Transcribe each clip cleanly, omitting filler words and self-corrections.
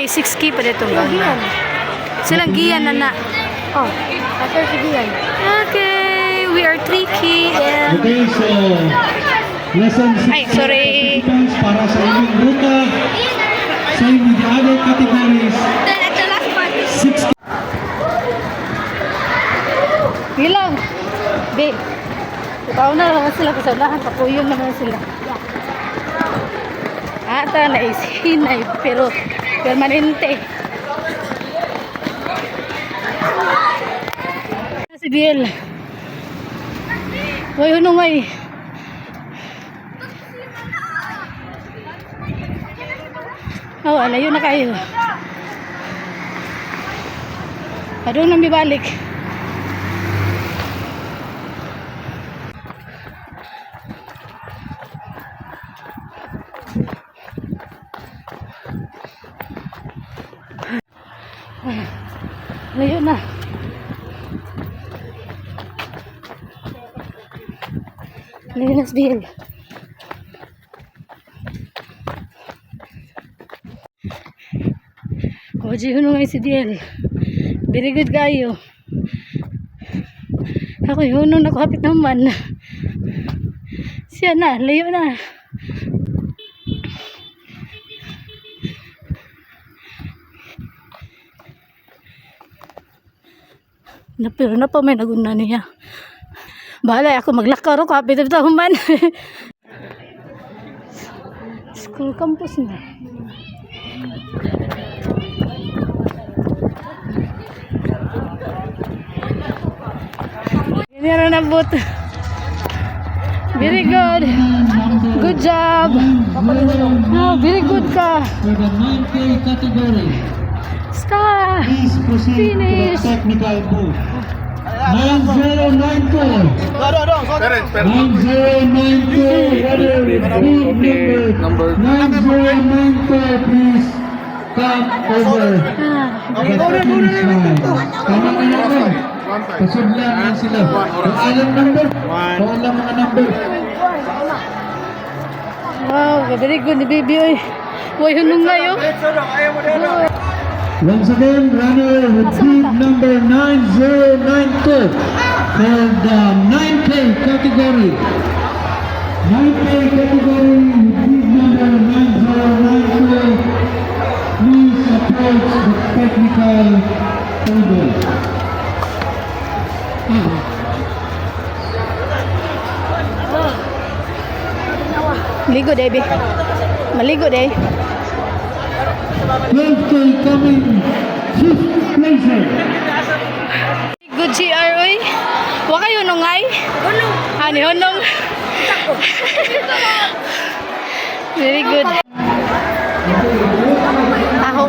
kay 6K pa dito gawin. Silang giyan na. Oh, after si Gian. Okay, we are 3K and... Okay, so lesson 6 Ay, sorry. para sa inyong ruta. Same with the other categories. Then at the last part. 6 Bilang. Babe. Ikaw na naman sila sa unahan. Papuyon naman sila. Ata na isinay pero permanente. Si Biel. Hoy, hunungay. Oh, alayo na kayo. Adong nang bibalik. Layo na. Layo na si Biel. Oji hunungay si Biel. Very good kayo. Ako hunong nakuhapit naman. Siya na, layo na. Pero na pa may naguna niya. Bahala ako maglakaw ako kapit ito man. School campus na. Meron na boot. Very good. Good job. Oh, very good ka. for the 9K category. Star. Please proceed to the Finish. technical booth. 9094. 9094. Big number. 9094, please come over. At the finish line. Tama na naman. Pasudlan lang sila. Kung alam number, kung alam mga number. Wow, very good ni baby oy. Boy hunong ngayo. Once again, runner with bid number 9092 for the 9K category. 9K category with bid number 9092. Please approach the technical table. Maligo day, baby. Maligo day. 12K coming, 5th placer. Good GR oy. Wa kayo nungay? Hunong. Ani hunong. Very good. Taho.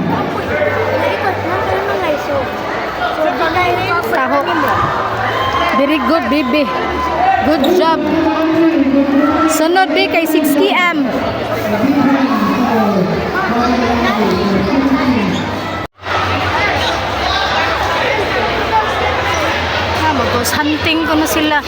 Taho. Very good, baby. Good job. Sunod be kay 6 km. Mag-ghost hunting ko na sila.